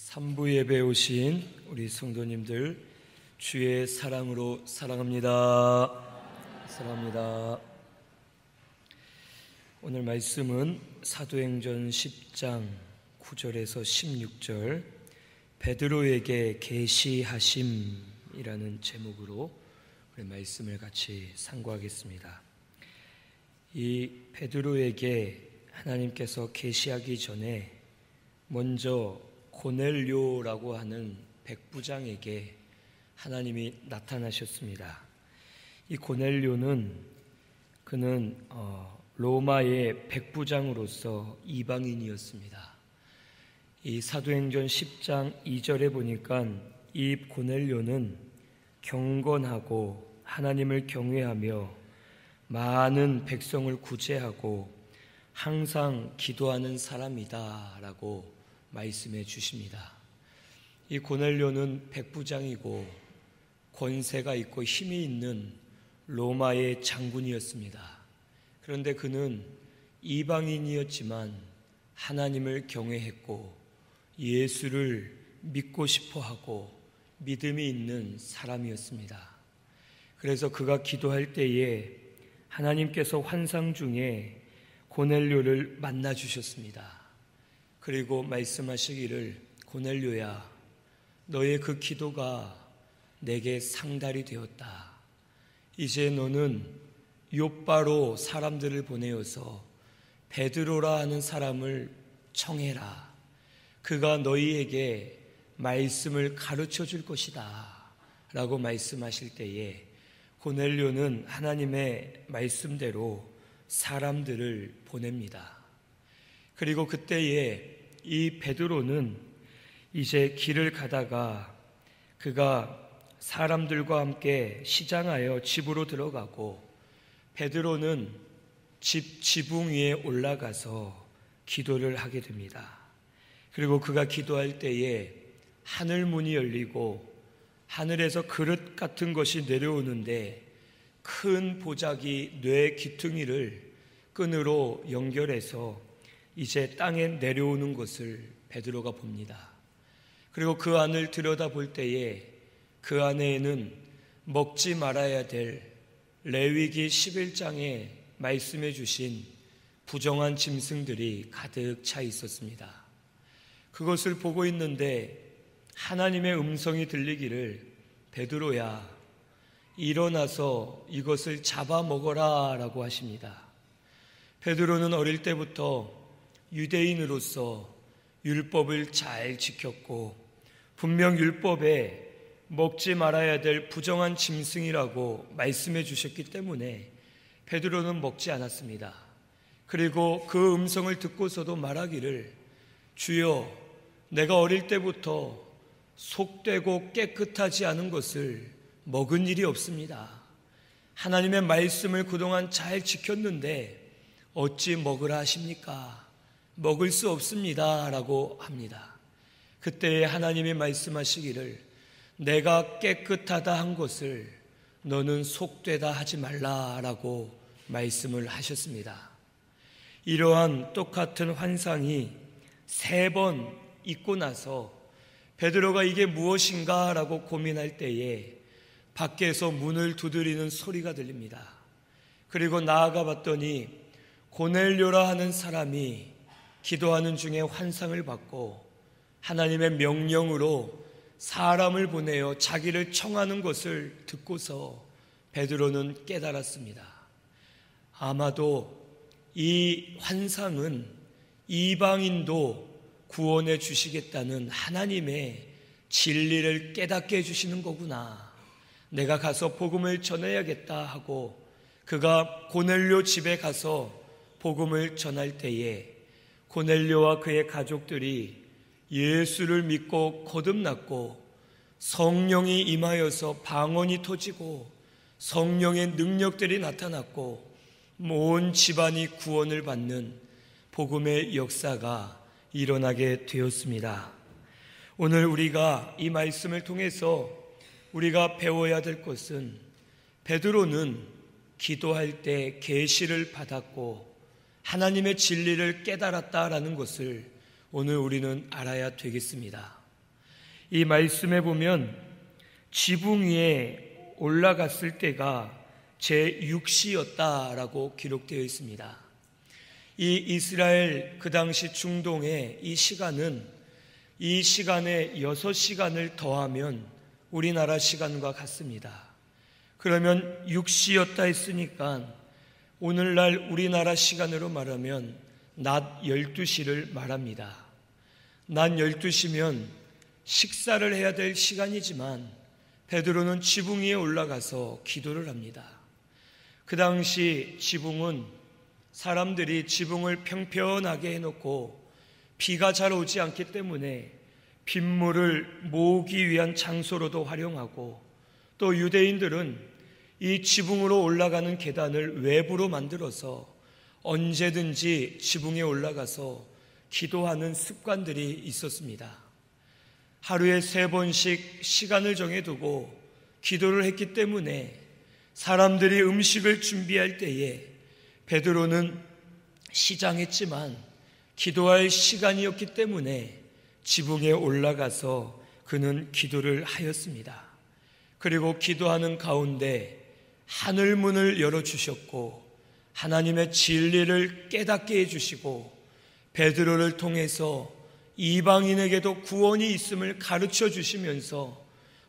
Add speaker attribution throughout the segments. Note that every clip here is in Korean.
Speaker 1: 3부 예배에 오신 우리 성도님들 주의 사랑으로 사랑합니다. 사랑합니다. 오늘 말씀은 사도행전 10장 9절에서 16절 베드로에게 계시하심이라는 제목으로 우리 말씀을 같이 상고하겠습니다. 이 베드로에게 하나님께서 계시하기 전에 먼저 고넬료라고 하는 백부장에게 하나님이 나타나셨습니다. 이 고넬료는 그는 로마의 백부장으로서 이방인이었습니다. 이 사도행전 10장 2절에 보니까 이 고넬료는 경건하고 하나님을 경외하며 많은 백성을 구제하고 항상 기도하는 사람이다 라고 말씀해 주십니다. 이 고넬료는 백부장이고 권세가 있고 힘이 있는 로마의 장군이었습니다. 그런데 그는 이방인이었지만 하나님을 경외했고 예수를 믿고 싶어하고 믿음이 있는 사람이었습니다. 그래서 그가 기도할 때에 하나님께서 환상 중에 고넬료를 만나 주셨습니다. 그리고 말씀하시기를 고넬료야, 너의 그 기도가 내게 상달이 되었다. 이제 너는 욥바로 사람들을 보내어서 베드로라 하는 사람을 청해라. 그가 너희에게 말씀을 가르쳐 줄 것이다 라고 말씀하실 때에 고넬료는 하나님의 말씀대로 사람들을 보냅니다. 그리고 그때에 이 베드로는 이제 길을 가다가 그가 사람들과 함께 시장하여 집으로 들어가고 베드로는 집 지붕 위에 올라가서 기도를 하게 됩니다. 그리고 그가 기도할 때에 하늘 문이 열리고 하늘에서 그릇 같은 것이 내려오는데 큰 보자기 뇌 기퉁이를 끈으로 연결해서 이제 땅에 내려오는 것을 베드로가 봅니다. 그리고 그 안을 들여다볼 때에 그 안에는 먹지 말아야 될 레위기 11장에 말씀해 주신 부정한 짐승들이 가득 차 있었습니다. 그것을 보고 있는데 하나님의 음성이 들리기를 베드로야, 일어나서 이것을 잡아먹어라 라고 하십니다. 베드로는 어릴 때부터 유대인으로서 율법을 잘 지켰고 분명 율법에 먹지 말아야 될 부정한 짐승이라고 말씀해 주셨기 때문에 베드로는 먹지 않았습니다. 그리고 그 음성을 듣고서도 말하기를 주여, 내가 어릴 때부터 속되고 깨끗하지 않은 것을 먹은 일이 없습니다. 하나님의 말씀을 그동안 잘 지켰는데 어찌 먹으라 하십니까? 먹을 수 없습니다 라고 합니다. 그때에 하나님이 말씀하시기를 내가 깨끗하다 한 것을 너는 속되다 하지 말라라고 말씀을 하셨습니다. 이러한 똑같은 환상이 3번 있고 나서 베드로가 이게 무엇인가 라고 고민할 때에 밖에서 문을 두드리는 소리가 들립니다. 그리고 나아가 봤더니 고넬료라 하는 사람이 기도하는 중에 환상을 받고 하나님의 명령으로 사람을 보내어 자기를 청하는 것을 듣고서 베드로는 깨달았습니다. 아마도 이 환상은 이방인도 구원해 주시겠다는 하나님의 진리를 깨닫게 해주시는 거구나. 내가 가서 복음을 전해야겠다 하고 그가 고넬료 집에 가서 복음을 전할 때에 고넬료와 그의 가족들이 예수를 믿고 거듭났고 성령이 임하여서 방언이 터지고 성령의 능력들이 나타났고 온 집안이 구원을 받는 복음의 역사가 일어나게 되었습니다. 오늘 우리가 이 말씀을 통해서 우리가 배워야 될 것은 베드로는 기도할 때 계시를 받았고 하나님의 진리를 깨달았다라는 것을 오늘 우리는 알아야 되겠습니다. 이 말씀에 보면 지붕 위에 올라갔을 때가 제6시였다라고 기록되어 있습니다. 이 이스라엘 그 당시 중동의 이 시간에 6시간을 더하면 우리나라 시간과 같습니다. 그러면 6시였다 했으니까 오늘날 우리나라 시간으로 말하면 낮 12시를 말합니다. 낮 12시면 식사를 해야 될 시간이지만 베드로는 지붕 위에 올라가서 기도를 합니다. 그 당시 지붕은 사람들이 지붕을 평평하게 해놓고 비가 잘 오지 않기 때문에 빗물을 모으기 위한 장소로도 활용하고, 또 유대인들은 이 지붕으로 올라가는 계단을 외부로 만들어서 언제든지 지붕에 올라가서 기도하는 습관들이 있었습니다. 하루에 3번씩 시간을 정해두고 기도를 했기 때문에 사람들이 음식을 준비할 때에 베드로는 시장했지만 기도할 시간이었기 때문에 지붕에 올라가서 그는 기도를 하였습니다. 그리고 기도하는 가운데 하늘문을 열어주셨고 하나님의 진리를 깨닫게 해주시고 베드로를 통해서 이방인에게도 구원이 있음을 가르쳐 주시면서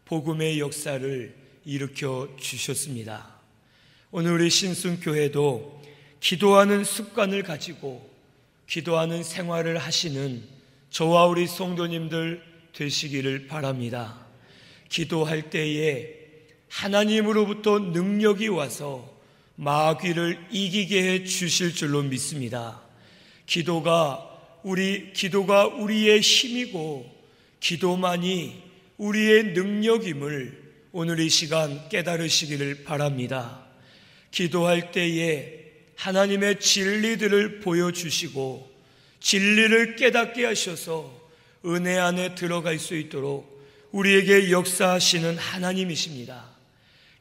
Speaker 1: 복음의 역사를 일으켜 주셨습니다. 오늘 우리 신순교회도 기도하는 습관을 가지고 기도하는 생활을 하시는 저와 우리 성도님들 되시기를 바랍니다. 기도할 때에 하나님으로부터 능력이 와서 마귀를 이기게 해 주실 줄로 믿습니다. 기도가 우리의 힘이고 기도만이 우리의 능력임을 오늘 이 시간 깨달으시기를 바랍니다. 기도할 때에 하나님의 진리들을 보여주시고 진리를 깨닫게 하셔서 은혜 안에 들어갈 수 있도록 우리에게 역사하시는 하나님이십니다.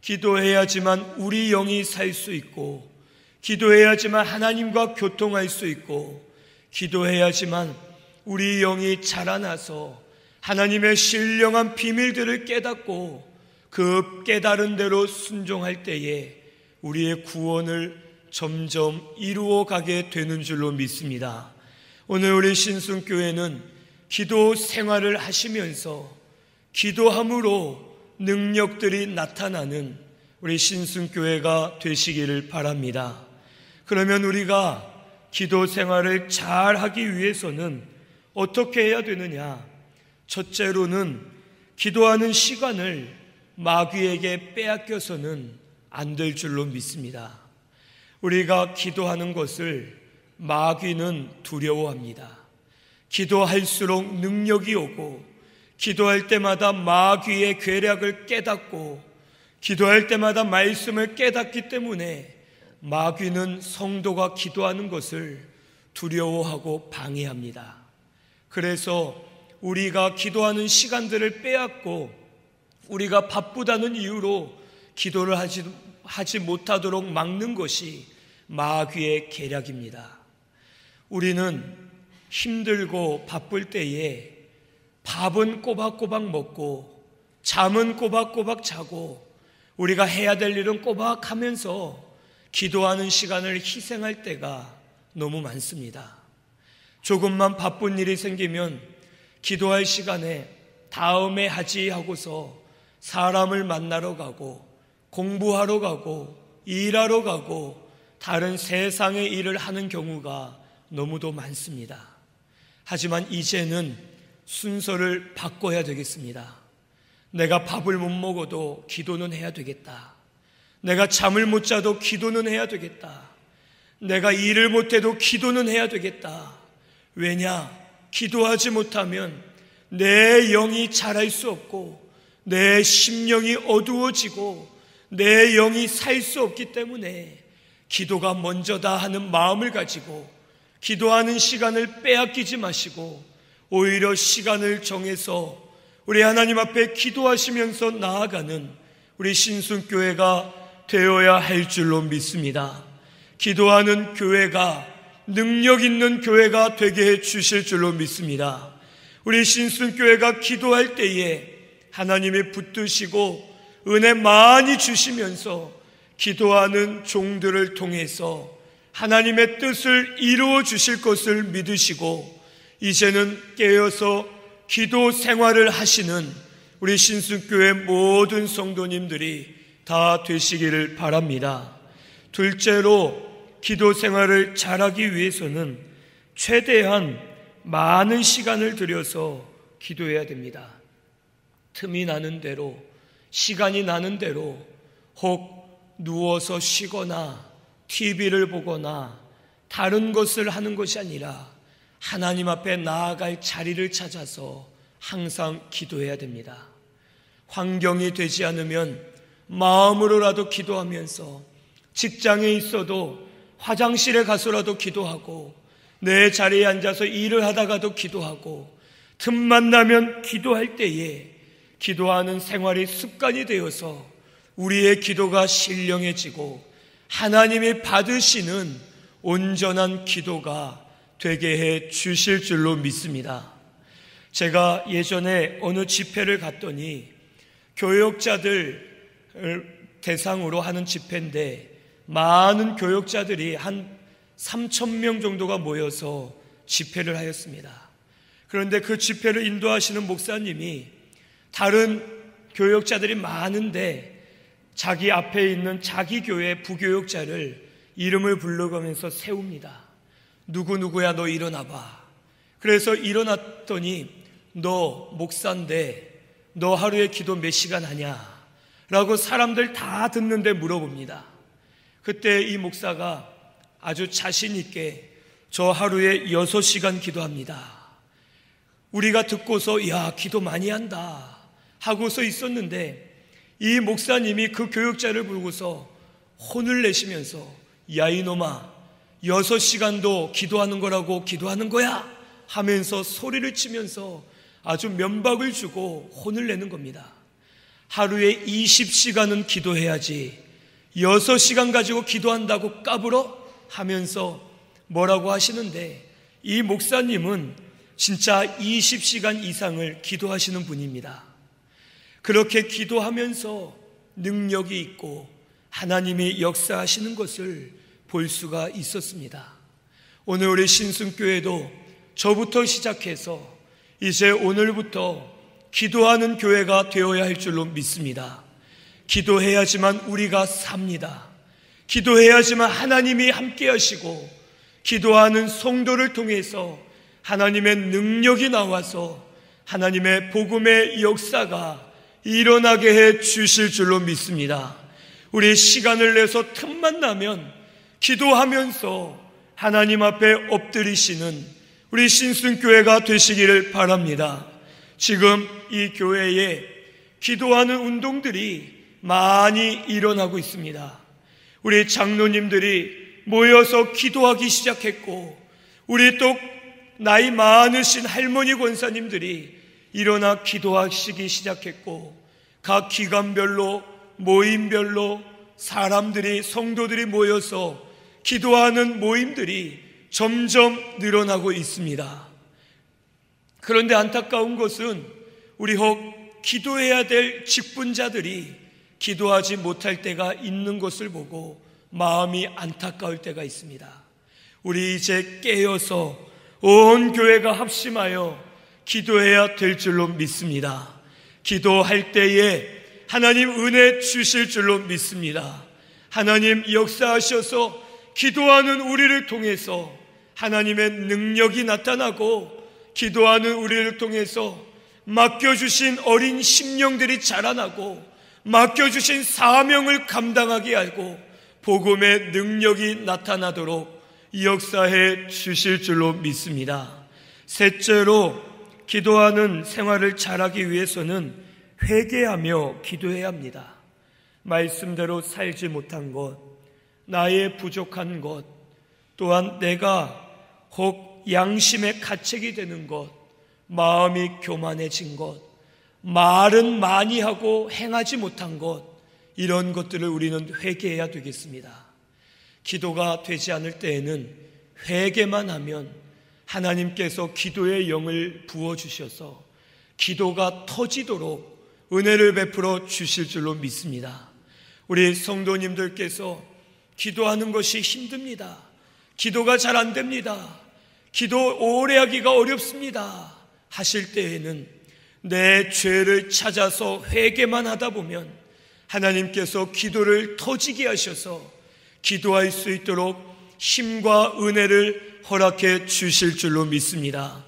Speaker 1: 기도해야지만 우리 영이 살 수 있고, 기도해야지만 하나님과 교통할 수 있고, 기도해야지만 우리 영이 자라나서 하나님의 신령한 비밀들을 깨닫고 그 깨달은 대로 순종할 때에 우리의 구원을 점점 이루어가게 되는 줄로 믿습니다. 오늘 우리 신순교회는 기도 생활을 하시면서 기도함으로 능력들이 나타나는 우리 신순교회가 되시기를 바랍니다. 그러면 우리가 기도 생활을 잘 하기 위해서는 어떻게 해야 되느냐? 첫째로는 기도하는 시간을 마귀에게 빼앗겨서는 안 될 줄로 믿습니다. 우리가 기도하는 것을 마귀는 두려워합니다. 기도할수록 능력이 오고, 기도할 때마다 마귀의 괴략을 깨닫고, 기도할 때마다 말씀을 깨닫기 때문에 마귀는 성도가 기도하는 것을 두려워하고 방해합니다. 그래서 우리가 기도하는 시간들을 빼앗고 우리가 바쁘다는 이유로 기도를 하지 못하도록 막는 것이 마귀의 계략입니다. 우리는 힘들고 바쁠 때에 밥은 꼬박꼬박 먹고 잠은 꼬박꼬박 자고 우리가 해야 될 일은 꼬박 하면서 기도하는 시간을 희생할 때가 너무 많습니다. 조금만 바쁜 일이 생기면 기도할 시간에 다음에 하지 하고서 사람을 만나러 가고 공부하러 가고 일하러 가고 다른 세상의 일을 하는 경우가 너무도 많습니다. 하지만 이제는 순서를 바꿔야 되겠습니다. 내가 밥을 못 먹어도 기도는 해야 되겠다. 내가 잠을 못 자도 기도는 해야 되겠다. 내가 일을 못해도 기도는 해야 되겠다. 왜냐? 기도하지 못하면 내 영이 자랄 수 없고 내 심령이 어두워지고 내 영이 살 수 없기 때문에 기도가 먼저다 하는 마음을 가지고 기도하는 시간을 빼앗기지 마시고 오히려 시간을 정해서 우리 하나님 앞에 기도하시면서 나아가는 우리 신순교회가 되어야 할 줄로 믿습니다. 기도하는 교회가 능력 있는 교회가 되게 해 주실 줄로 믿습니다. 우리 신순교회가 기도할 때에 하나님이 붙드시고 은혜 많이 주시면서 기도하는 종들을 통해서 하나님의 뜻을 이루어 주실 것을 믿으시고 이제는 깨어서 기도 생활을 하시는 우리 신순교회 모든 성도님들이 다 되시기를 바랍니다. 둘째로, 기도 생활을 잘하기 위해서는 최대한 많은 시간을 들여서 기도해야 됩니다. 틈이 나는 대로, 시간이 나는 대로 혹 누워서 쉬거나 TV를 보거나 다른 것을 하는 것이 아니라 하나님 앞에 나아갈 자리를 찾아서 항상 기도해야 됩니다. 환경이 되지 않으면 마음으로라도 기도하면서 직장에 있어도 화장실에 가서라도 기도하고 내 자리에 앉아서 일을 하다가도 기도하고 틈만 나면 기도할 때에 기도하는 생활이 습관이 되어서 우리의 기도가 신령해지고 하나님이 받으시는 온전한 기도가 되게 해 주실 줄로 믿습니다. 제가 예전에 어느 집회를 갔더니 교역자들을 대상으로 하는 집회인데 많은 교역자들이 한 3,000명 정도가 모여서 집회를 하였습니다. 그런데 그 집회를 인도하시는 목사님이 다른 교역자들이 많은데 자기 앞에 있는 자기 교회 부교역자를 이름을 불러가면서 세웁니다. 누구누구야, 너 일어나봐. 그래서 일어났더니 너 목사인데 너 하루에 기도 몇 시간 하냐? 라고 사람들 다 듣는데 물어봅니다. 그때 이 목사가 아주 자신 있게 저 하루에 6시간 기도합니다. 우리가 듣고서 야, 기도 많이 한다 하고서 있었는데 이 목사님이 그 교역자를 부르고서 혼을 내시면서 야, 이놈아, 6시간도 기도하는 거라고 기도하는 거야? 하면서 소리를 치면서 아주 면박을 주고 혼을 내는 겁니다. 하루에 20시간은 기도해야지 6시간 가지고 기도한다고 까불어? 하면서 뭐라고 하시는데 이 목사님은 진짜 20시간 이상을 기도하시는 분입니다. 그렇게 기도하면서 능력이 있고 하나님이 역사하시는 것을 볼 수가 있었습니다. 오늘 우리 신순교회도 저부터 시작해서 이제 오늘부터 기도하는 교회가 되어야 할 줄로 믿습니다. 기도해야지만 우리가 삽니다. 기도해야지만 하나님이 함께 하시고 기도하는 성도를 통해서 하나님의 능력이 나와서 하나님의 복음의 역사가 일어나게 해 주실 줄로 믿습니다. 우리 시간을 내서 틈만 나면 기도하면서 하나님 앞에 엎드리시는 우리 신순교회가 되시기를 바랍니다. 지금 이 교회에 기도하는 운동들이 많이 일어나고 있습니다. 우리 장로님들이 모여서 기도하기 시작했고 우리 또 나이 많으신 할머니 권사님들이 일어나 기도하시기 시작했고 각 기관별로 모임별로 사람들이 성도들이 모여서 기도하는 모임들이 점점 늘어나고 있습니다. 그런데 안타까운 것은 우리 혹 기도해야 될 직분자들이 기도하지 못할 때가 있는 것을 보고 마음이 안타까울 때가 있습니다. 우리 이제 깨어서 온 교회가 합심하여 기도해야 될 줄로 믿습니다. 기도할 때에 하나님 은혜 주실 줄로 믿습니다. 하나님 역사하셔서 기도하는 우리를 통해서 하나님의 능력이 나타나고 기도하는 우리를 통해서 맡겨주신 어린 심령들이 자라나고 맡겨주신 사명을 감당하게 하고 복음의 능력이 나타나도록 역사해 주실 줄로 믿습니다. 셋째로 기도하는 생활을 잘하기 위해서는 회개하며 기도해야 합니다. 말씀대로 살지 못한 것, 나의 부족한 것, 또한 내가 혹 양심의 가책이 되는 것, 마음이 교만해진 것, 말은 많이 하고 행하지 못한 것, 이런 것들을 우리는 회개해야 되겠습니다. 기도가 되지 않을 때에는 회개만 하면 하나님께서 기도의 영을 부어주셔서 기도가 터지도록 은혜를 베풀어 주실 줄로 믿습니다. 우리 성도님들께서 기도하는 것이 힘듭니다. 기도가 잘 안 됩니다. 기도 오래 하기가 어렵습니다 하실 때에는 내 죄를 찾아서 회개만 하다 보면 하나님께서 기도를 터지게 하셔서 기도할 수 있도록 힘과 은혜를 허락해 주실 줄로 믿습니다.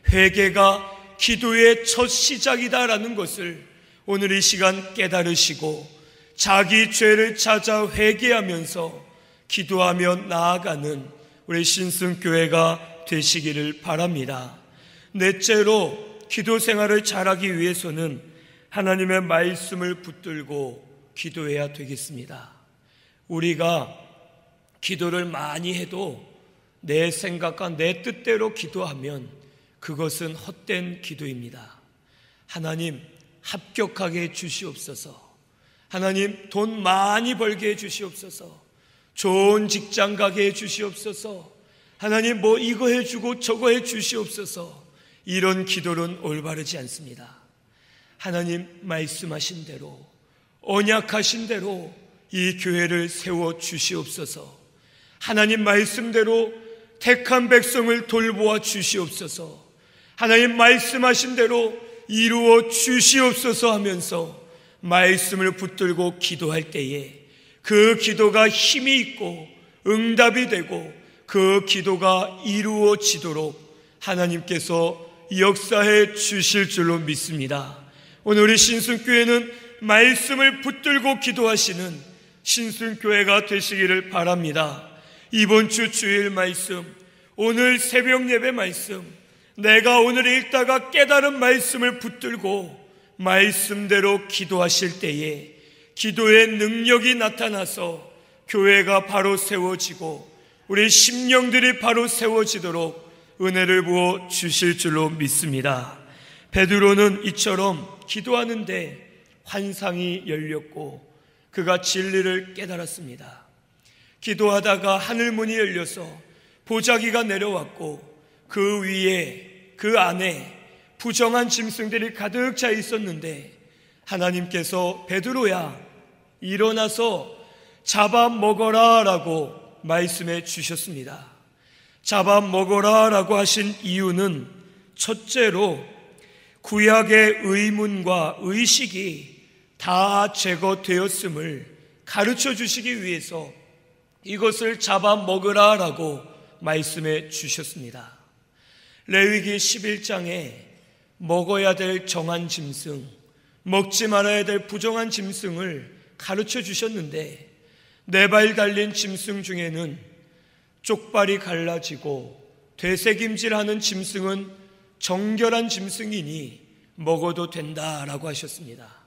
Speaker 1: 회개가 기도의 첫 시작이다라는 것을 오늘 이 시간 깨달으시고 자기 죄를 찾아 회개하면서 기도하며 나아가는 우리 신승교회가 되시기를 바랍니다. 넷째로 기도 생활을 잘하기 위해서는 하나님의 말씀을 붙들고 기도해야 되겠습니다. 우리가 기도를 많이 해도 내 생각과 내 뜻대로 기도하면 그것은 헛된 기도입니다. 하나님 합격하게 해 주시옵소서. 하나님 돈 많이 벌게 해 주시옵소서. 좋은 직장 가게 해 주시옵소서. 하나님 뭐 이거 해주고 저거 해 주시옵소서. 이런 기도는 올바르지 않습니다. 하나님 말씀하신 대로 언약하신 대로 이 교회를 세워 주시옵소서. 하나님 말씀대로 택한 백성을 돌보아 주시옵소서. 하나님 말씀하신 대로 이루어 주시옵소서 하면서 말씀을 붙들고 기도할 때에 그 기도가 힘이 있고 응답이 되고 그 기도가 이루어지도록 하나님께서 역사해 주실 줄로 믿습니다. 오늘 우리 신순교회는 말씀을 붙들고 기도하시는 신순교회가 되시기를 바랍니다. 이번 주 주일 말씀, 오늘 새벽 예배 말씀, 내가 오늘 읽다가 깨달은 말씀을 붙들고 말씀대로 기도하실 때에 기도의 능력이 나타나서 교회가 바로 세워지고 우리 심령들이 바로 세워지도록 은혜를 부어 주실 줄로 믿습니다. 베드로는 이처럼 기도하는데 환상이 열렸고 그가 진리를 깨달았습니다. 기도하다가 하늘문이 열려서 보자기가 내려왔고 그 위에 그 안에 부정한 짐승들이 가득 차 있었는데 하나님께서 베드로야 일어나서 잡아먹어라 라고 말씀해 주셨습니다. 잡아먹어라 라고 하신 이유는 첫째로 구약의 의문과 의식이 다 제거되었음을 가르쳐 주시기 위해서 이것을 잡아먹으라 라고 말씀해 주셨습니다. 레위기 11장에 먹어야 될 정한 짐승, 먹지 말아야 될 부정한 짐승을 가르쳐 주셨는데 네 발 달린 짐승 중에는 쪽발이 갈라지고 되새김질하는 짐승은 정결한 짐승이니 먹어도 된다라고 하셨습니다.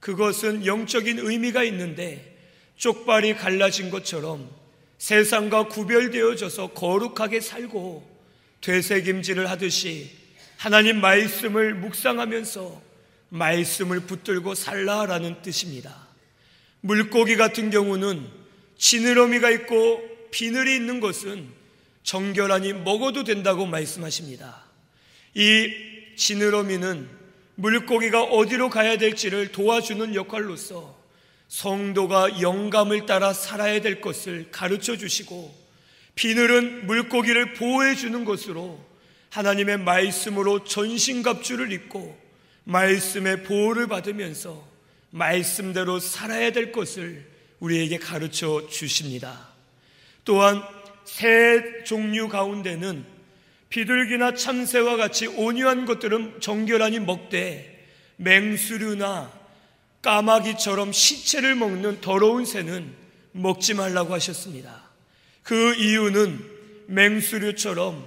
Speaker 1: 그것은 영적인 의미가 있는데 쪽발이 갈라진 것처럼 세상과 구별되어져서 거룩하게 살고 되새김질을 하듯이 하나님 말씀을 묵상하면서 말씀을 붙들고 살라라는 뜻입니다. 물고기 같은 경우는 지느러미가 있고 비늘이 있는 것은 정결하니 먹어도 된다고 말씀하십니다. 이 지느러미는 물고기가 어디로 가야 될지를 도와주는 역할로서 성도가 영감을 따라 살아야 될 것을 가르쳐 주시고 비늘은 물고기를 보호해 주는 것으로 하나님의 말씀으로 전신갑주를 입고 말씀의 보호를 받으면서 말씀대로 살아야 될 것을 우리에게 가르쳐 주십니다. 또한 새 종류 가운데는 비둘기나 참새와 같이 온유한 것들은 정결하니 먹되 맹수류나 까마귀처럼 시체를 먹는 더러운 새는 먹지 말라고 하셨습니다. 그 이유는 맹수류처럼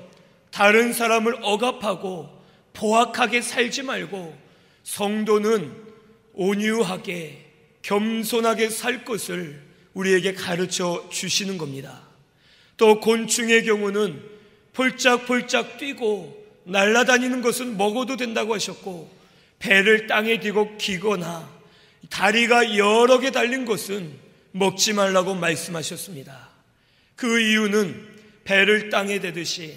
Speaker 1: 다른 사람을 억압하고 포악하게 살지 말고 성도는 온유하게 겸손하게 살 것을 우리에게 가르쳐 주시는 겁니다. 또 곤충의 경우는 폴짝폴짝 뛰고 날아다니는 것은 먹어도 된다고 하셨고 배를 땅에 대고 기거나 다리가 여러 개 달린 것은 먹지 말라고 말씀하셨습니다. 그 이유는 배를 땅에 대듯이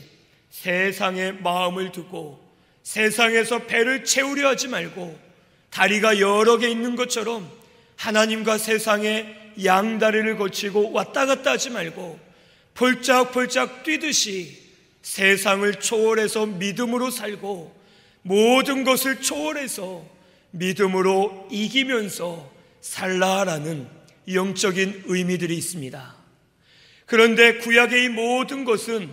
Speaker 1: 세상에 마음을 두고 세상에서 배를 채우려 하지 말고 다리가 여러 개 있는 것처럼 하나님과 세상에 양다리를 거치고 왔다 갔다 하지 말고 폴짝폴짝 뛰듯이 세상을 초월해서 믿음으로 살고 모든 것을 초월해서 믿음으로 이기면서 살라라는 영적인 의미들이 있습니다. 그런데 구약의 이 모든 것은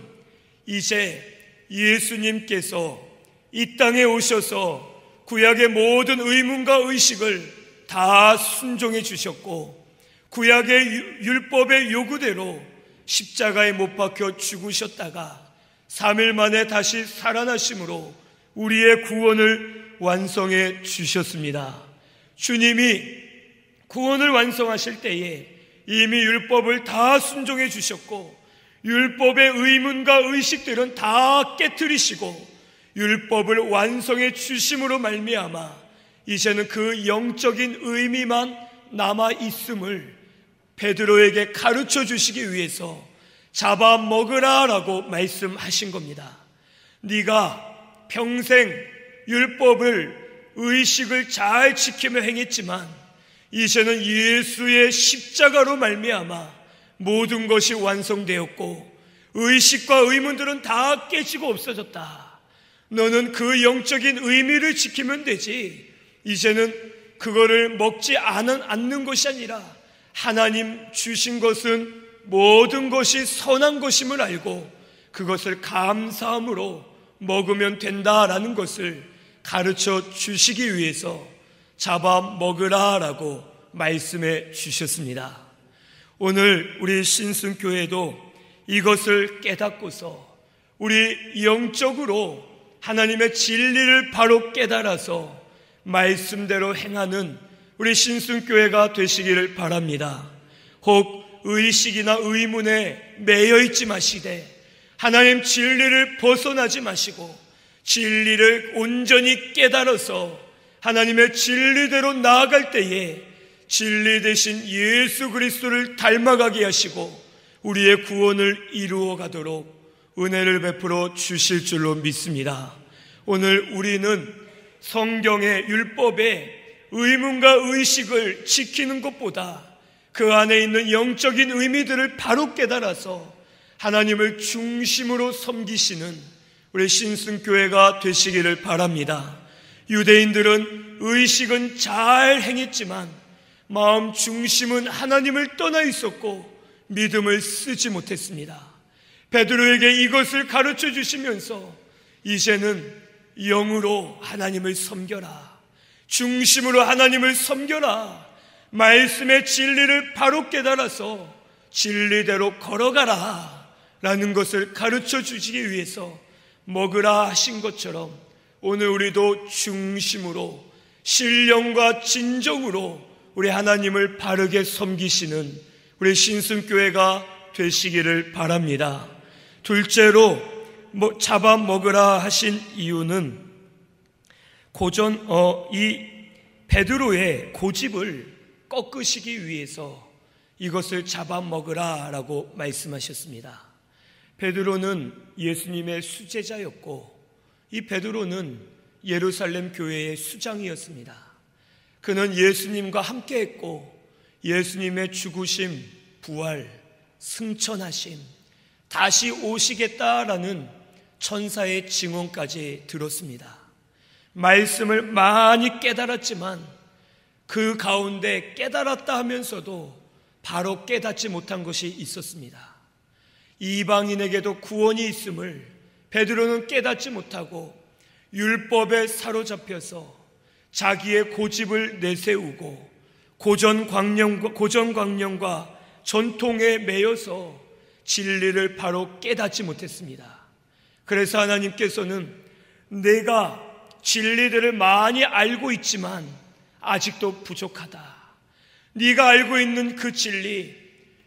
Speaker 1: 이제 예수님께서 이 땅에 오셔서 구약의 모든 의문과 의식을 다 순종해 주셨고 구약의 율법의 요구대로 십자가에 못 박혀 죽으셨다가 3일 만에 다시 살아나심으로 우리의 구원을 완성해 주셨습니다. 주님이 구원을 완성하실 때에 이미 율법을 다 순종해 주셨고 율법의 의문과 의식들은 다 깨트리시고 율법을 완성해 주심으로 말미암아 이제는 그 영적인 의미만 남아 있음을 베드로에게 가르쳐 주시기 위해서 잡아먹으라라고 말씀하신 겁니다. 네가 평생 율법을 의식을 잘 지키며 행했지만 이제는 예수의 십자가로 말미암아 모든 것이 완성되었고 의식과 의문들은 다 깨지고 없어졌다. 너는 그 영적인 의미를 지키면 되지. 이제는 그거를 먹지 않는 것이 아니라 하나님 주신 것은 모든 것이 선한 것임을 알고 그것을 감사함으로 먹으면 된다라는 것을 가르쳐 주시기 위해서 잡아먹으라라고 말씀해 주셨습니다. 오늘 우리 신순교회도 이것을 깨닫고서 우리 영적으로 하나님의 진리를 바로 깨달아서 말씀대로 행하는 우리 신순교회가 되시기를 바랍니다. 혹 의식이나 의문에 매여 있지 마시되 하나님 진리를 벗어나지 마시고 진리를 온전히 깨달아서 하나님의 진리대로 나아갈 때에 진리 대신 예수 그리스도를 닮아가게 하시고 우리의 구원을 이루어 가도록 은혜를 베풀어 주실 줄로 믿습니다. 오늘 우리는 성경의 율법의 의문과 의식을 지키는 것보다 그 안에 있는 영적인 의미들을 바로 깨달아서 하나님을 중심으로 섬기시는 우리 신순교회가 되시기를 바랍니다. 유대인들은 의식은 잘 행했지만 마음 중심은 하나님을 떠나 있었고 믿음을 쓰지 못했습니다. 베드로에게 이것을 가르쳐 주시면서 이제는 영으로 하나님을 섬겨라. 중심으로 하나님을 섬겨라. 말씀의 진리를 바로 깨달아서 진리대로 걸어가라 라는 것을 가르쳐 주시기 위해서 먹으라 하신 것처럼 오늘 우리도 중심으로 신령과 진정으로 우리 하나님을 바르게 섬기시는 우리 신순교회가 되시기를 바랍니다. 둘째로 잡아먹으라 하신 이유는 이 베드로의 고집을 꺾으시기 위해서 이것을 잡아먹으라라고 말씀하셨습니다. 베드로는 예수님의 수제자였고 이 베드로는 예루살렘 교회의 수장이었습니다. 그는 예수님과 함께했고 예수님의 죽으심, 부활, 승천하심, 다시 오시겠다라는 천사의 증언까지 들었습니다. 말씀을 많이 깨달았지만 그 가운데 깨달았다 하면서도 바로 깨닫지 못한 것이 있었습니다. 이방인에게도 구원이 있음을 베드로는 깨닫지 못하고 율법에 사로잡혀서 자기의 고집을 내세우고 고전광령과 전통에 매여서 진리를 바로 깨닫지 못했습니다. 그래서 하나님께서는 내가 진리들을 많이 알고 있지만 아직도 부족하다. 네가 알고 있는 그 진리,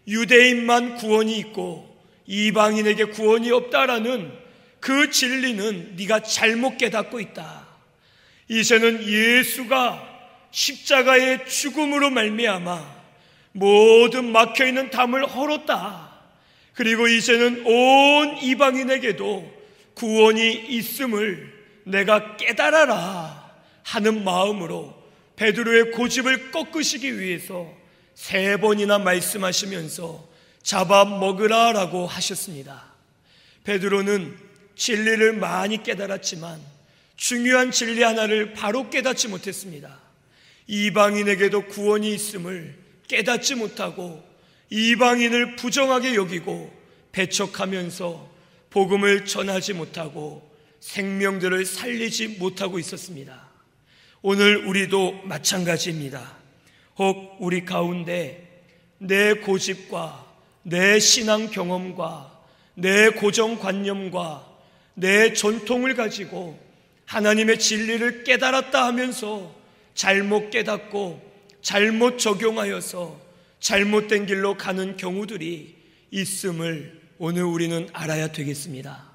Speaker 1: 유대인만 구원이 있고 이방인에게 구원이 없다라는 그 진리는 네가 잘못 깨닫고 있다. 이제는 예수가 십자가의 죽음으로 말미암아 모든 막혀있는 담을 헐었다. 그리고 이제는 온 이방인에게도 구원이 있음을 내가 깨달아라 하는 마음으로 베드로의 고집을 꺾으시기 위해서 3번이나 말씀하시면서 잡아먹으라 라고 하셨습니다. 베드로는 진리를 많이 깨달았지만 중요한 진리 하나를 바로 깨닫지 못했습니다. 이방인에게도 구원이 있음을 깨닫지 못하고 이방인을 부정하게 여기고 배척하면서 복음을 전하지 못하고 생명들을 살리지 못하고 있었습니다. 오늘 우리도 마찬가지입니다. 혹 우리 가운데 내 고집과 내 신앙 경험과 내 고정관념과 내 전통을 가지고 하나님의 진리를 깨달았다 하면서 잘못 깨닫고 잘못 적용하여서 잘못된 길로 가는 경우들이 있음을 오늘 우리는 알아야 되겠습니다.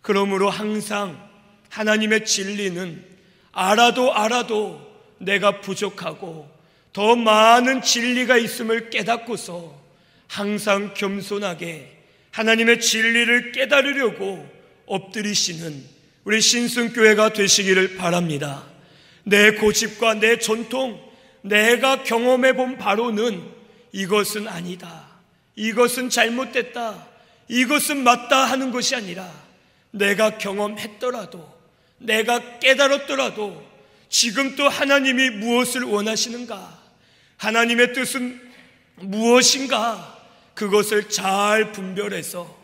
Speaker 1: 그러므로 항상 하나님의 진리는 알아도 내가 부족하고 더 많은 진리가 있음을 깨닫고서 항상 겸손하게 하나님의 진리를 깨달으려고 엎드리시는 우리 신순교회가 되시기를 바랍니다. 내 고집과 내 전통, 내가 경험해 본 바로는 이것은 아니다, 이것은 잘못됐다, 이것은 맞다 하는 것이 아니라 내가 경험했더라도 내가 깨달았더라도 지금 또 하나님이 무엇을 원하시는가, 하나님의 뜻은 무엇인가, 그것을 잘 분별해서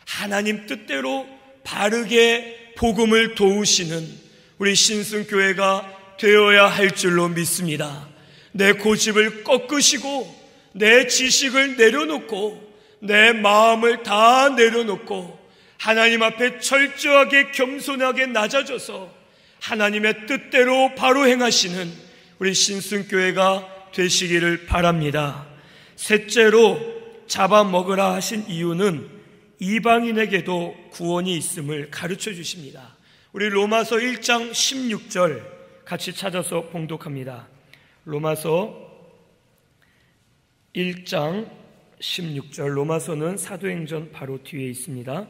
Speaker 1: 하나님 뜻대로 바르게 복음을 도우시는 우리 신순교회가 되어야 할 줄로 믿습니다. 내 고집을 꺾으시고 내 지식을 내려놓고 내 마음을 다 내려놓고 하나님 앞에 철저하게 겸손하게 낮아져서 하나님의 뜻대로 바로 행하시는 우리 신순교회가 되시기를 바랍니다. 셋째로 잡아먹으라 하신 이유는 이방인에게도 구원이 있음을 가르쳐 주십니다. 우리 로마서 1장 16절 같이 찾아서 봉독합니다. 로마서 1장 16절, 로마서는 사도행전 바로 뒤에 있습니다.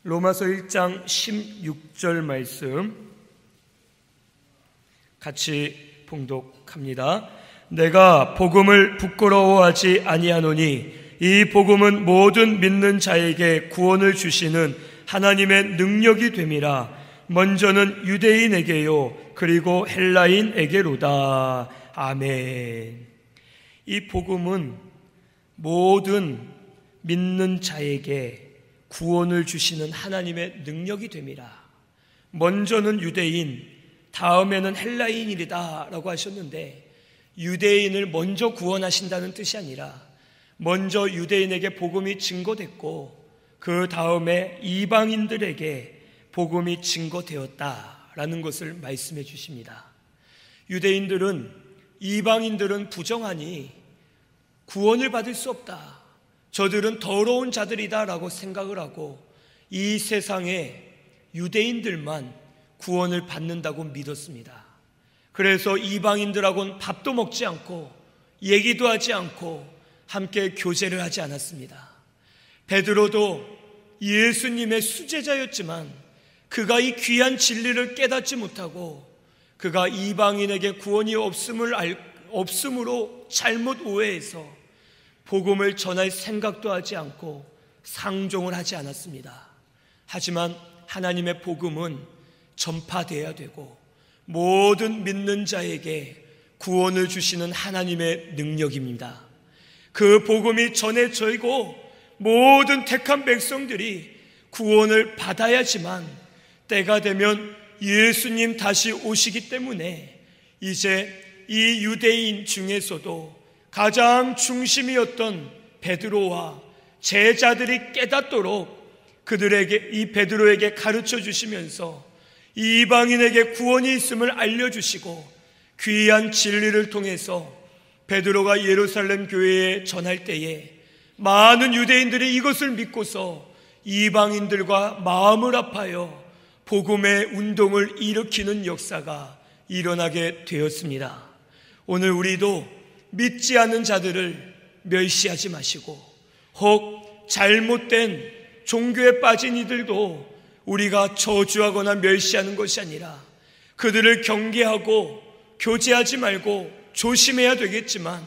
Speaker 1: 로마서 1장 16절 말씀 같이 봉독합니다. 내가 복음을 부끄러워하지 아니하노니 이 복음은 모든 믿는 자에게 구원을 주시는 하나님의 능력이 됨이라. 먼저는 유대인에게요 그리고 헬라인에게로다. 아멘. 이 복음은 모든 믿는 자에게 구원을 주시는 하나님의 능력이 됨이라. 먼저는 유대인, 다음에는 헬라인이다 라고 하셨는데, 유대인을 먼저 구원하신다는 뜻이 아니라 먼저 유대인에게 복음이 증거됐고 그 다음에 이방인들에게 복음이 증거되었다라는 것을 말씀해 주십니다. 유대인들은 이방인들은 부정하니 구원을 받을 수 없다, 저들은 더러운 자들이다 라고 생각을 하고 이 세상에 유대인들만 구원을 받는다고 믿었습니다. 그래서 이방인들하고는 밥도 먹지 않고 얘기도 하지 않고 함께 교제를 하지 않았습니다. 베드로도 예수님의 수제자였지만 그가 이 귀한 진리를 깨닫지 못하고 그가 이방인에게 구원이 없음으로 잘못 오해해서 복음을 전할 생각도 하지 않고 상종을 하지 않았습니다. 하지만 하나님의 복음은 전파되어야 되고 모든 믿는 자에게 구원을 주시는 하나님의 능력입니다. 그 복음이 전해지고 모든 택한 백성들이 구원을 받아야지만 때가 되면 예수님 다시 오시기 때문에 이제 이 유대인 중에서도 가장 중심이었던 베드로와 제자들이 깨닫도록 그들에게, 이 베드로에게 가르쳐 주시면서 이방인에게 구원이 있음을 알려주시고 귀한 진리를 통해서 베드로가 예루살렘 교회에 전할 때에 많은 유대인들이 이것을 믿고서 이방인들과 마음을 합하여 복음의 운동을 일으키는 역사가 일어나게 되었습니다. 오늘 우리도 믿지 않는 자들을 멸시하지 마시고 혹 잘못된 종교에 빠진 이들도 우리가 저주하거나 멸시하는 것이 아니라 그들을 경계하고 교제하지 말고 조심해야 되겠지만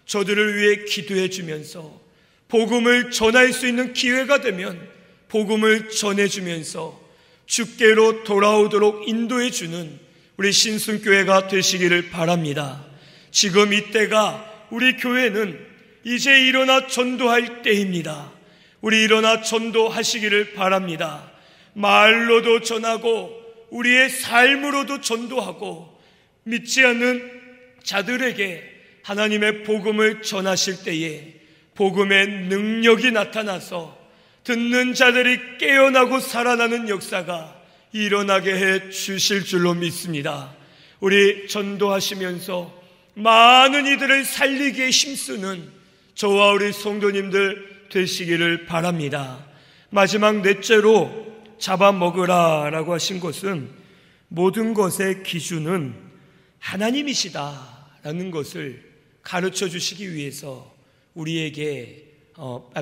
Speaker 1: 저들을 위해 기도해 주면서 복음을 전할 수 있는 기회가 되면 복음을 전해주면서 주께로 돌아오도록 인도해 주는 우리 신순교회가 되시기를 바랍니다. 지금 이때가 우리 교회는 이제 일어나 전도할 때입니다. 우리 일어나 전도하시기를 바랍니다. 말로도 전하고 우리의 삶으로도 전도하고 믿지 않는 자들에게 하나님의 복음을 전하실 때에 복음의 능력이 나타나서 듣는 자들이 깨어나고 살아나는 역사가 일어나게 해 주실 줄로 믿습니다. 우리 전도하시면서 많은 이들을 살리기에 힘쓰는 저와 우리 성도님들 되시기를 바랍니다. 마지막 넷째로 잡아먹으라라고 하신 것은 모든 것의 기준은 하나님이시다라는 것을 가르쳐 주시기 위해서 우리에게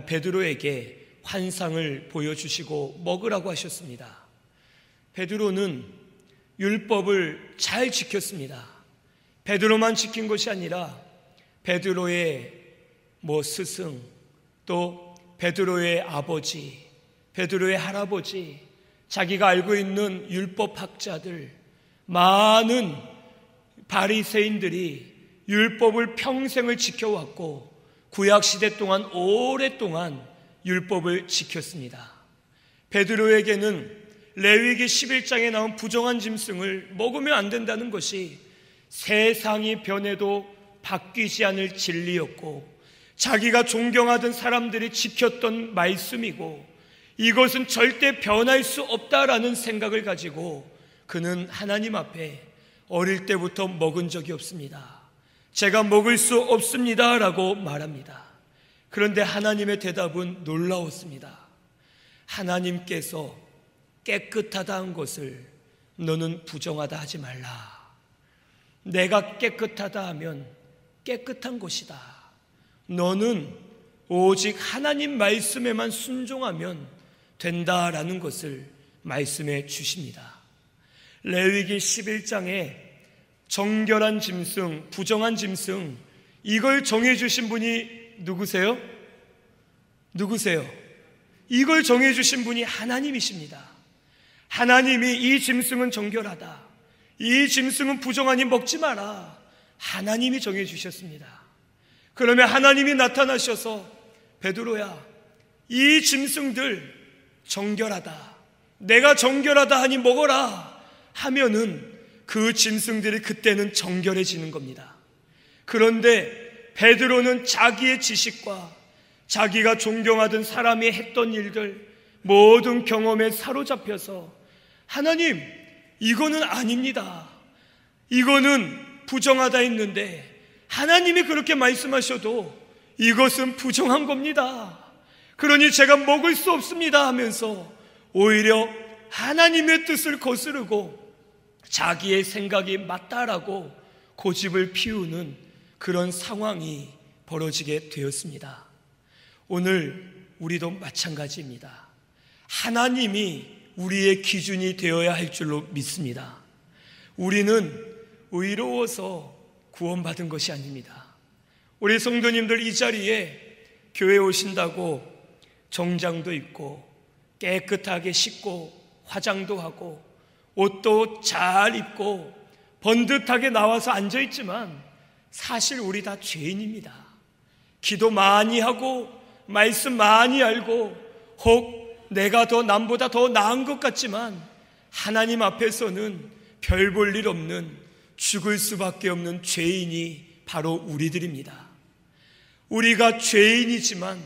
Speaker 1: 베드로에게 환상을 보여주시고 먹으라고 하셨습니다. 베드로는 율법을 잘 지켰습니다. 베드로만 지킨 것이 아니라 베드로의 스승, 또 베드로의 아버지, 베드로의 할아버지, 자기가 알고 있는 율법학자들, 많은 바리새인들이 율법을 평생을 지켜왔고 구약시대 동안 오랫동안 율법을 지켰습니다. 베드로에게는 레위기 11장에 나온 부정한 짐승을 먹으면 안 된다는 것이 세상이 변해도 바뀌지 않을 진리였고 자기가 존경하던 사람들이 지켰던 말씀이고 이것은 절대 변할 수 없다라는 생각을 가지고 그는 하나님 앞에 어릴 때부터 먹은 적이 없습니다. 제가 먹을 수 없습니다 라고 말합니다. 그런데 하나님의 대답은 놀라웠습니다. 하나님께서 깨끗하다 한 것을 너는 부정하다 하지 말라. 내가 깨끗하다 하면 깨끗한 것이다. 너는 오직 하나님 말씀에만 순종하면 된다라는 것을 말씀해 주십니다. 레위기 11장에 정결한 짐승, 부정한 짐승, 이걸 정해주신 분이 누구세요? 이걸 정해주신 분이 하나님이십니다. 하나님이 이 짐승은 정결하다, 이 짐승은 부정하니 먹지 마라, 하나님이 정해주셨습니다. 그러면 하나님이 나타나셔서 베드로야, 이 짐승들 정결하다, 내가 정결하다 하니 먹어라 하면은 그 짐승들이 그때는 정결해지는 겁니다. 그런데 베드로는 자기의 지식과 자기가 존경하던 사람이 했던 일들, 모든 경험에 사로잡혀서 하나님, 이거는 아닙니다, 이거는 부정하다 했는데 하나님이 그렇게 말씀하셔도 이것은 부정한 겁니다. 그러니 제가 먹을 수 없습니다 하면서 오히려 하나님의 뜻을 거스르고 자기의 생각이 맞다라고 고집을 피우는 그런 상황이 벌어지게 되었습니다. 오늘 우리도 마찬가지입니다. 하나님이 우리의 기준이 되어야 할 줄로 믿습니다. 우리는 의로워서 구원받은 것이 아닙니다. 우리 성도님들 이 자리에 교회 오신다고 정장도 입고 깨끗하게 씻고 화장도 하고 옷도 잘 입고 번듯하게 나와서 앉아있지만 사실 우리 다 죄인입니다. 기도 많이 하고 말씀 많이 알고 혹 내가 남보다 더 나은 것 같지만 하나님 앞에서는 별 볼 일 없는 죽을 수밖에 없는 죄인이 바로 우리들입니다. 우리가 죄인이지만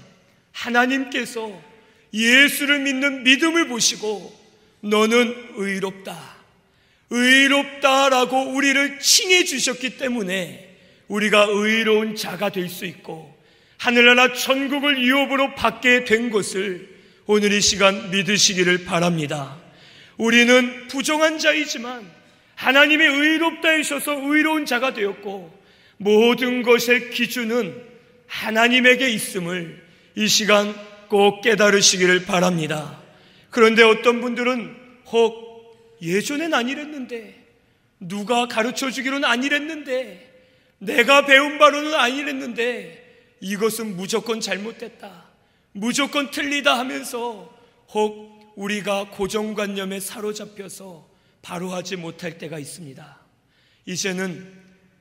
Speaker 1: 하나님께서 예수를 믿는 믿음을 보시고 너는 의롭다라고 우리를 칭해 주셨기 때문에 우리가 의로운 자가 될 수 있고 하늘나라 천국을 유업으로 받게 된 것을 오늘 이 시간 믿으시기를 바랍니다. 우리는 부정한 자이지만 하나님이 의롭다 하셔서 의로운 자가 되었고 모든 것의 기준은 하나님에게 있음을 이 시간 꼭 깨달으시기를 바랍니다. 그런데 어떤 분들은 예전엔 안 이랬는데, 누가 가르쳐 주기로는 안 이랬는데, 내가 배운 바로는 안 이랬는데, 이것은 무조건 잘못됐다, 무조건 틀리다 하면서 우리가 고정관념에 사로잡혀서 바로 하지 못할 때가 있습니다. 이제는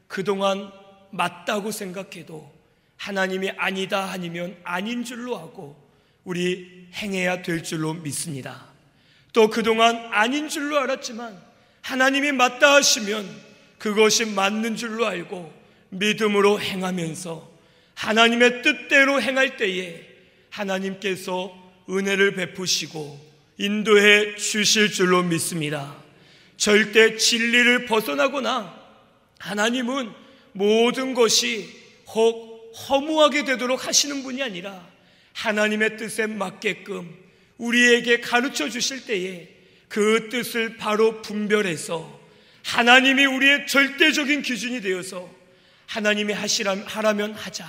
Speaker 1: 그동안 맞다고 생각해도 하나님이 아니다 아니면 아닌 줄로 하고 우리 행해야 될 줄로 믿습니다. 또 그동안 아닌 줄로 알았지만 하나님이 맞다 하시면 그것이 맞는 줄로 알고 믿음으로 행하면서 하나님의 뜻대로 행할 때에 하나님께서 은혜를 베푸시고 인도해 주실 줄로 믿습니다. 절대 진리를 벗어나거나 하나님은 모든 것이 허무하게 되도록 하시는 분이 아니라 하나님의 뜻에 맞게끔 우리에게 가르쳐 주실 때에 그 뜻을 바로 분별해서 하나님이 우리의 절대적인 기준이 되어서 하나님이 하라면 하자,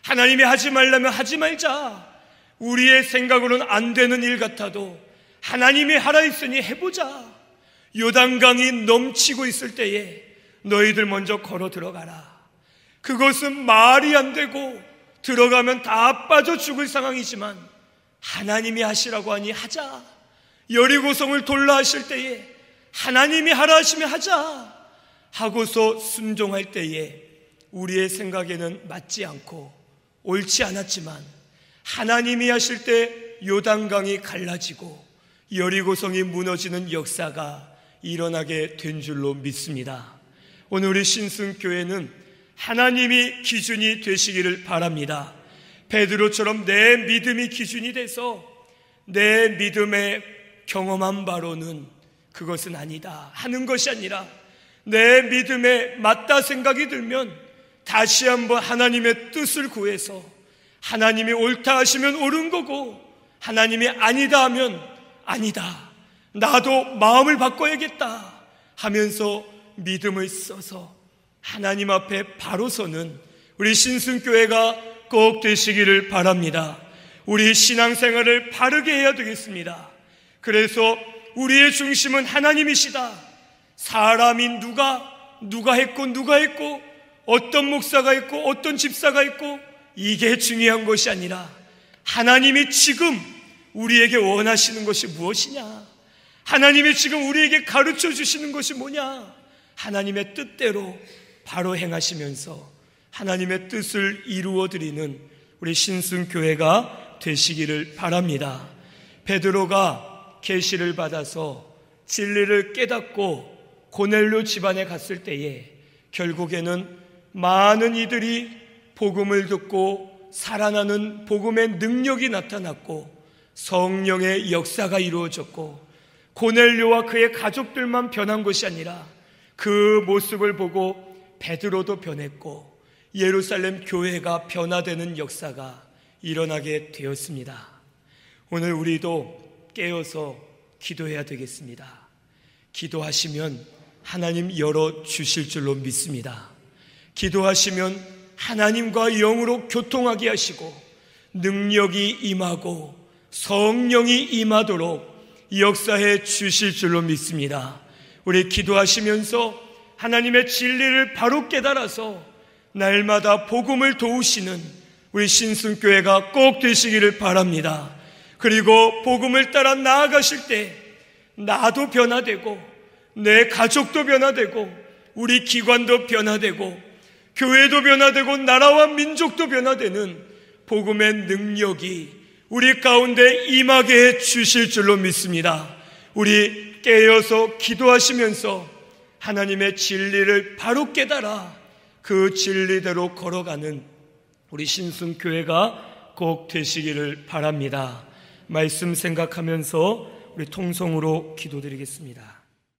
Speaker 1: 하나님이 하지 말라면 하지 말자, 우리의 생각으로는 안 되는 일 같아도 하나님이 하라 했으니 해보자, 요단강이 넘치고 있을 때에 너희들 먼저 걸어 들어가라, 그것은 말이 안 되고 들어가면 다 빠져 죽을 상황이지만 하나님이 하시라고 하니 하자, 여리고성을 돌라 하실 때에 하나님이 하라 하시면 하자 하고서 순종할 때에 우리의 생각에는 맞지 않고 옳지 않았지만 하나님이 하실 때 요단강이 갈라지고 여리고성이 무너지는 역사가 일어나게 된 줄로 믿습니다. 오늘 우리 신승교회는 하나님이 기준이 되시기를 바랍니다. 베드로처럼 내 믿음이 기준이 돼서 내 믿음에 경험한 바로는 그것은 아니다 하는 것이 아니라 내 믿음에 맞다 생각이 들면 다시 한번 하나님의 뜻을 구해서 하나님이 옳다 하시면 옳은 거고 하나님이 아니다 하면 아니다, 나도 마음을 바꿔야겠다 하면서 믿음을 써서 하나님 앞에 바로 서는 우리 신승교회가 꼭 되시기를 바랍니다. 우리 신앙생활을 바르게 해야 되겠습니다. 그래서 우리의 중심은 하나님이시다. 사람이 누가 했고 어떤 목사가 있고 어떤 집사가 있고 이게 중요한 것이 아니라 하나님이 지금 우리에게 원하시는 것이 무엇이냐, 하나님이 지금 우리에게 가르쳐 주시는 것이 뭐냐, 하나님의 뜻대로 바로 행하시면서 하나님의 뜻을 이루어드리는 우리 신승교회가 되시기를 바랍니다. 베드로가 계시를 받아서 진리를 깨닫고 고넬료 집안에 갔을 때에 결국에는 많은 이들이 복음을 듣고 살아나는 복음의 능력이 나타났고 성령의 역사가 이루어졌고 고넬료와 그의 가족들만 변한 것이 아니라 그 모습을 보고 베드로도 변했고 예루살렘 교회가 변화되는 역사가 일어나게 되었습니다. 오늘 우리도 깨어서 기도해야 되겠습니다. 기도하시면 하나님 열어주실 줄로 믿습니다. 기도하시면 하나님과 영으로 교통하게 하시고 능력이 임하고 성령이 임하도록 역사해 주실 줄로 믿습니다. 우리 기도하시면서 하나님의 진리를 바로 깨달아서 날마다 복음을 도우시는 우리 신승교회가 꼭 되시기를 바랍니다. 그리고 복음을 따라 나아가실 때 나도 변화되고 내 가족도 변화되고 우리 기관도 변화되고 교회도 변화되고 나라와 민족도 변화되는 복음의 능력이 우리 가운데 임하게 해 주실 줄로 믿습니다. 우리 깨어서 기도하시면서 하나님의 진리를 바로 깨달아 그 진리대로 걸어가는 우리 신승교회가 꼭 되시기를 바랍니다. 말씀 생각하면서 우리 통성으로 기도드리겠습니다.